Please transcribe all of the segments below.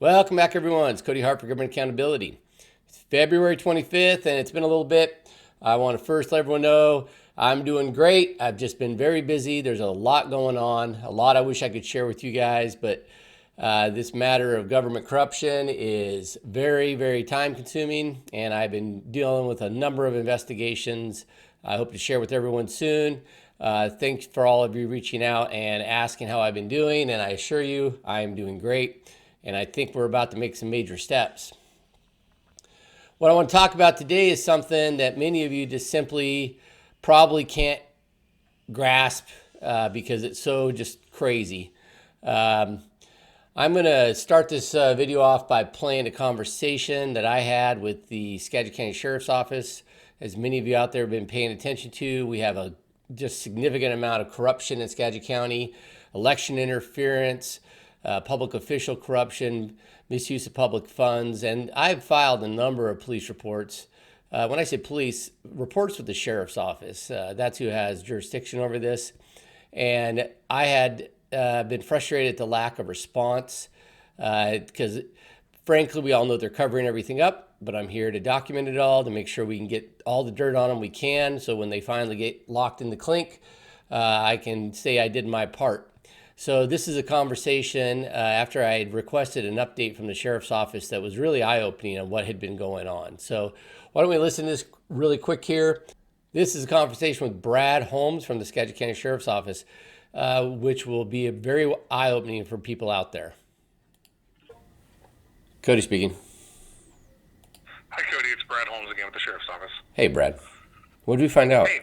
Welcome back, everyone. It's Cody Hart for Government Accountability. It's February 25th, and it's been a little bit. I want to first let everyone know I'm doing great. I've just been very busy. There's a lot going on, a lot I wish I could share with you guys, but this matter of government corruption is very, very time consuming, and I've been dealing with a number of investigations. I hope to share with everyone soon. Thanks for all of you reaching out and asking how I've been doing, and I assure you I am doing great. And I think we're about to make some major steps. What I want to talk about today is something that many of you just simply probably can't grasp because it's so just crazy. I'm going to start this video off by playing a conversation that I had with the Skagit County Sheriff's Office. As many of you out there have been paying attention to, we have a just significant amount of corruption in Skagit County, election interference, public official corruption, misuse of public funds, and I've filed a number of police reports. When I say police, reports with the sheriff's office. That's who has jurisdiction over this. And I had been frustrated at the lack of response because, frankly, we all know they're covering everything up, but I'm here to document it all, to make sure we can get all the dirt on them we can, so when they finally get locked in the clink, I can say I did my part. So this is a conversation after I had requested an update from the sheriff's office that was really eye-opening on what had been going on. So why don't we listen to this really quick here. This is a conversation with Brad Holmes from the Skagit County Sheriff's Office, which will be a very eye-opening for people out there. Cody speaking. Hi, Cody. It's Brad Holmes again with the Sheriff's Office. Hey, Brad. What did we find out? Hey,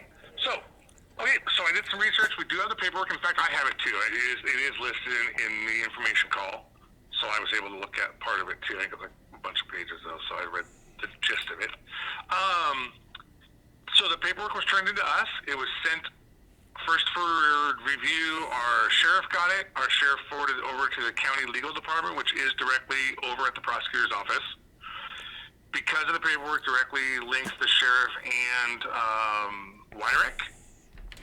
so I did some research. We do have the paperwork. In fact, I have it too. It is listed in the information call, so I was able to look at part of it too. I think it's like a bunch of pages though, so I read the gist of it. So the paperwork was turned into us. It was sent first for review. Our sheriff got it. Our sheriff forwarded it over to the county legal department, which is directly over at the prosecutor's office. Because of the paperwork directly links the sheriff and Wyrick,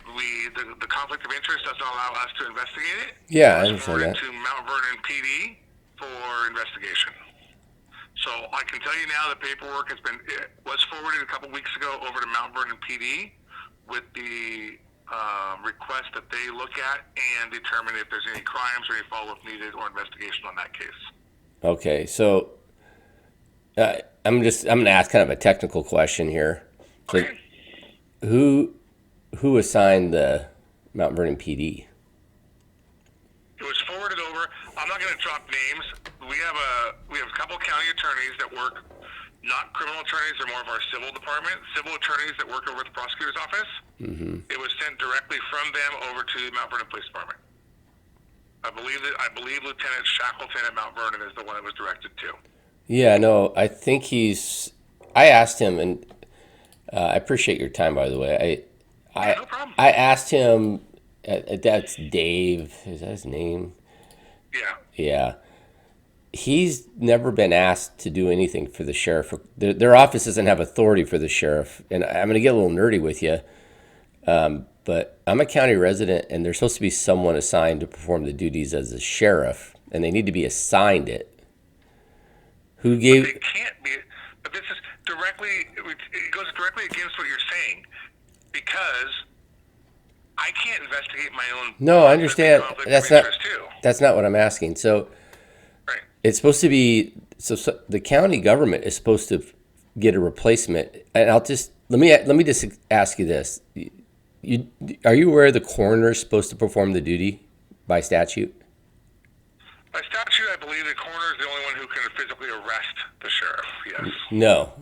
the conflict of interest doesn't allow us to investigate it. Yeah, I understand that. To Mount Vernon PD for investigation. So I can tell you now the paperwork was forwarded a couple weeks ago over to Mount Vernon PD with the request that they look at and determine if there's any crimes or any follow-up needed or investigation on that case. Okay, so I'm going to ask kind of a technical question here. So Okay. Who assigned the Mount Vernon PD? It was forwarded over. I'm not going to drop names. We have a couple county attorneys that work, not criminal attorneys. They're more of our civil department. Civil attorneys that work over at the prosecutor's office. Mm-hmm. It was sent directly from them over to the Mount Vernon Police Department. I believe Lieutenant Shackleton at Mount Vernon is the one it was directed to. Yeah, no, I think I asked him, and I appreciate your time, by the way. No problem. I asked him, that's Dave, is that his name? Yeah. Yeah. He's never been asked to do anything for the sheriff. Their office doesn't have authority for the sheriff. And I'm going to get a little nerdy with you, but I'm a county resident, and there's supposed to be someone assigned to perform the duties as a sheriff, and they need to be assigned it. Who gave? But they can't be. But this is directly. It goes directly against what you're saying, because I can't investigate my own. No, I understand. That's not what I'm asking. So, right. It's supposed to be. So the county government is supposed to get a replacement. And let me just ask you this: are you aware the coroner is supposed to perform the duty by statute? By statute, I believe the coroner is the only one who can physically arrest the sheriff. Yes. No,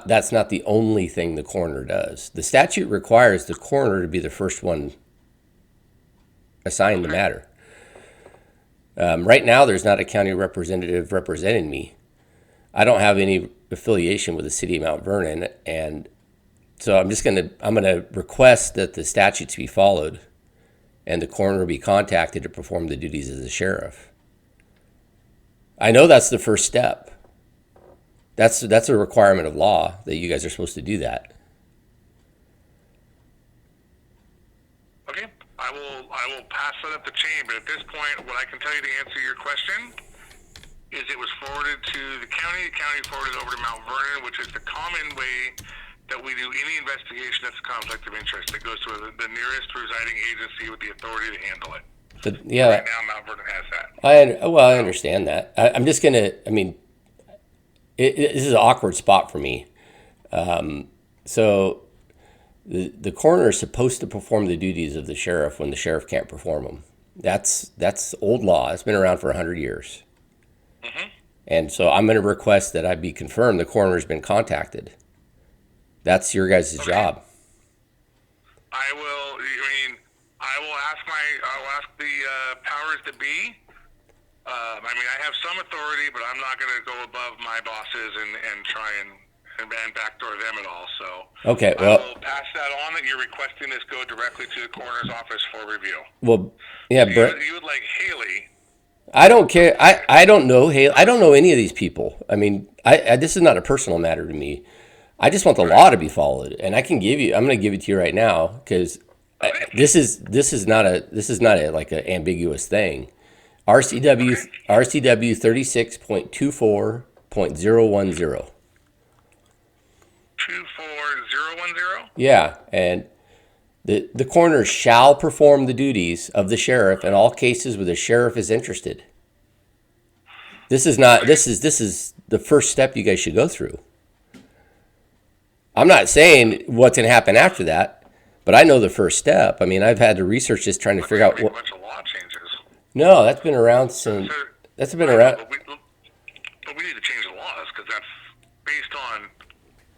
that's not the only thing the coroner does. The statute requires the coroner to be the first one assigned the matter. Right now, there's not a county representative representing me. I don't have any affiliation with the city of Mount Vernon, and so I'm gonna request that the statutes be followed, and the coroner be contacted to perform the duties as a sheriff. I know that's the first step. That's a requirement of law that you guys are supposed to do that. Okay, I will pass that up the chain. But at this point, what I can tell you to answer your question is it was forwarded to the county forwarded over to Mount Vernon, which is the common way that we do any investigation that's a conflict of interest. That goes to the nearest residing agency with the authority to handle it. But yeah, Right now Mount Vernon has that. I understand that. I'm just gonna. I mean, this is an awkward spot for me. So the coroner is supposed to perform the duties of the sheriff when the sheriff can't perform them. That's old law. It's been around for 100 years. Mm-hmm. And so I'm going to request that I be confirmed the coroner's been contacted. That's your guys' job. I will. I mean, I will ask the powers that be. I mean, I have some authority, but I'm not going to go above my bosses and try and backdoor them at all. So Okay, well, I will pass that on that you're requesting this go directly to the coroner's office for review. well, yeah, Brett. You would like Haley. I don't care. I don't know. Hey, I don't know any of these people. I mean, this is not a personal matter to me. I just want the law to be followed, and I can give you. I'm going to give it to you right now because this is not a like an ambiguous thing. RCW 36.24.010. 24010. Yeah, and the coroner shall perform the duties of the sheriff in all cases where the sheriff is interested. This is the first step you guys should go through. I'm not saying what's going to happen after that, but I know the first step. I mean, I've had to research this trying to figure out A what. bunch of law changes. No, that's been around since. That's been around. But we need to change the laws because that's based on.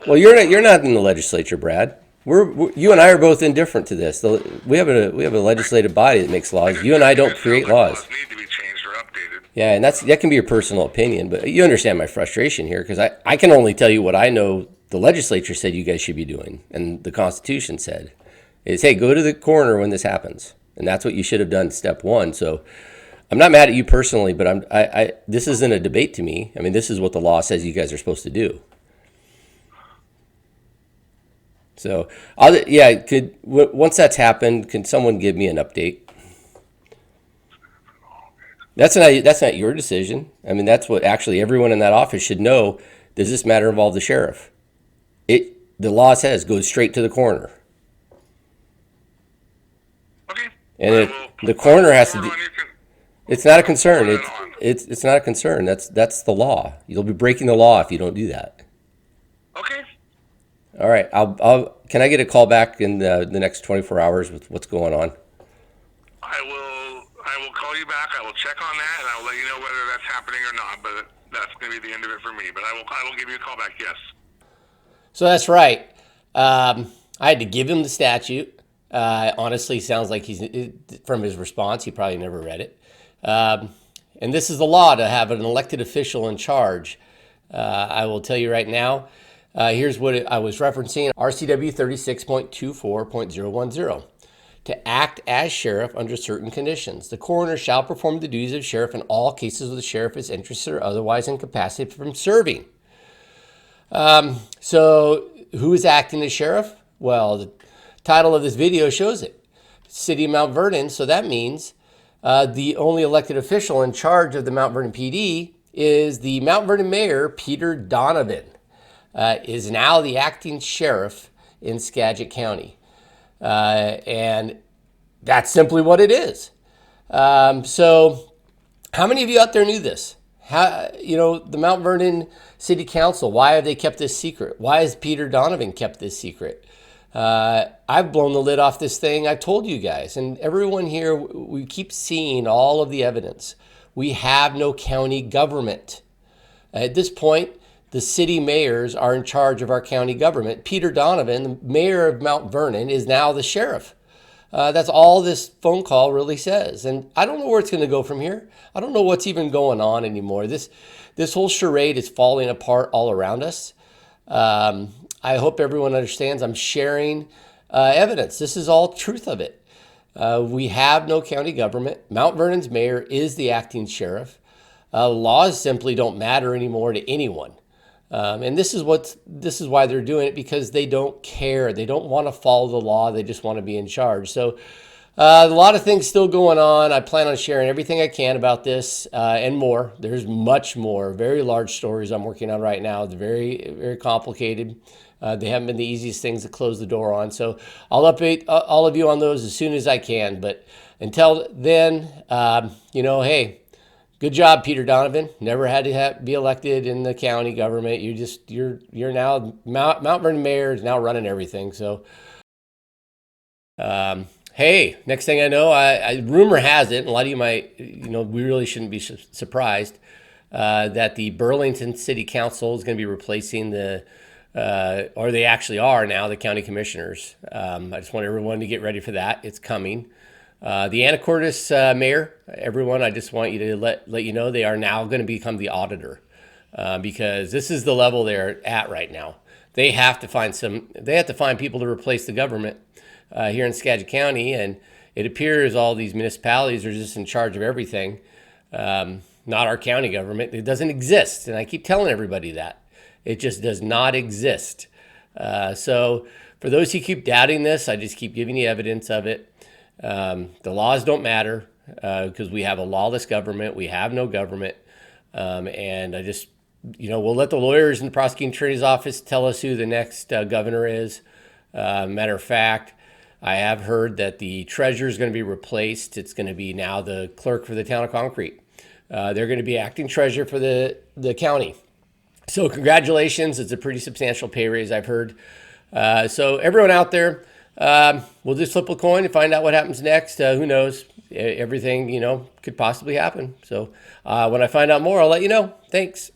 Well, you're not in the legislature, Brad. You and I are both indifferent to this. We have a legislative body that makes laws. You and I don't create laws. Laws need to be changed or updated. Yeah, and that can be your personal opinion, but you understand my frustration here because I can only tell you what I know the legislature said you guys should be doing, and the Constitution said is, hey, go to the coroner when this happens, and that's what you should have done. Step one. So I'm not mad at you personally, but this isn't a debate to me. I mean, this is what the law says you guys are supposed to do. So, once that's happened, can someone give me an update? That's not your decision. I mean, that's what actually everyone in that office should know. Does this matter involve the sheriff? The law says go straight to the coroner. Okay. And the coroner has to. It's not a concern. It's not a concern. That's the law. You'll be breaking the law if you don't do that. Okay. All right. Can I get a call back in the next 24 hours with what's going on? I will call you back. I will check on that, and I will let you know whether that's happening or not. But that's going to be the end of it for me. But I will give you a call back. Yes. So that's right. I had to give him the statute. Honestly, sounds like from his response, he probably never read it. And this is the law to have an elected official in charge. I will tell you right now. Here's what I was referencing, RCW 36.24.010. To act as sheriff under certain conditions. The coroner shall perform the duties of sheriff in all cases where the sheriff is interested or otherwise incapacitated from serving. So who is acting as sheriff? Well, the title of this video shows it. City of Mount Vernon, so that means the only elected official in charge of the Mount Vernon PD is the Mount Vernon Mayor, Peter Donovan. Is now the acting sheriff in Skagit County. And that's simply what it is. So how many of you out there knew this? The Mount Vernon City Council, why have they kept this secret? Why has Peter Donovan kept this secret? I've blown the lid off this thing. I've told you guys, and everyone here, we keep seeing all of the evidence. We have no county government. At this point, the city mayors are in charge of our county government. Peter Donovan, the mayor of Mount Vernon, is now the sheriff. That's all this phone call really says. And I don't know where it's going to go from here. I don't know what's even going on anymore. This whole charade is falling apart all around us. I hope everyone understands I'm sharing evidence. This is all truth of it. We have no county government. Mount Vernon's mayor is the acting sheriff. Laws simply don't matter anymore to anyone. And this is why they're doing it, because they don't care. They don't want to follow the law. They just want to be in charge. So A lot of things still going on. I plan on sharing everything I can about this and more. There's much more, very large stories I'm working on right now. They're very, very complicated. They haven't been the easiest things to close the door on. So I'll update all of you on those as soon as I can. But until then, hey, good job, Peter Donovan. Never had to be elected in the county government. You're now Mount Vernon mayor is now running everything. So. Hey, next thing I know, rumor has it, and a lot of you might, we really shouldn't be surprised that the Burlington City Council is going to be replacing or they actually are now, the county commissioners. I just want everyone to get ready for that. It's coming. The Anacortes mayor, everyone, I just want you to let you know they are now going to become the auditor because this is the level they're at right now. They have to find people to replace the government here in Skagit County, and it appears all these municipalities are just in charge of everything, not our county government. It doesn't exist, and I keep telling everybody that. It just does not exist. So for those who keep doubting this, I just keep giving you evidence of it. The laws don't matter because we have a lawless government. We have no government, and I just, we'll let the lawyers in the prosecuting attorney's office tell us who the next governor is. Matter of fact, I have heard that the treasurer is going to be replaced. It's going to be now the clerk for the town of Concrete. They're going to be acting treasurer for the county. So congratulations. It's a pretty substantial pay raise, I've heard. So everyone out there, we'll just flip a coin and find out what happens next. Who knows? Everything, could possibly happen. So when I find out more, I'll let you know. Thanks.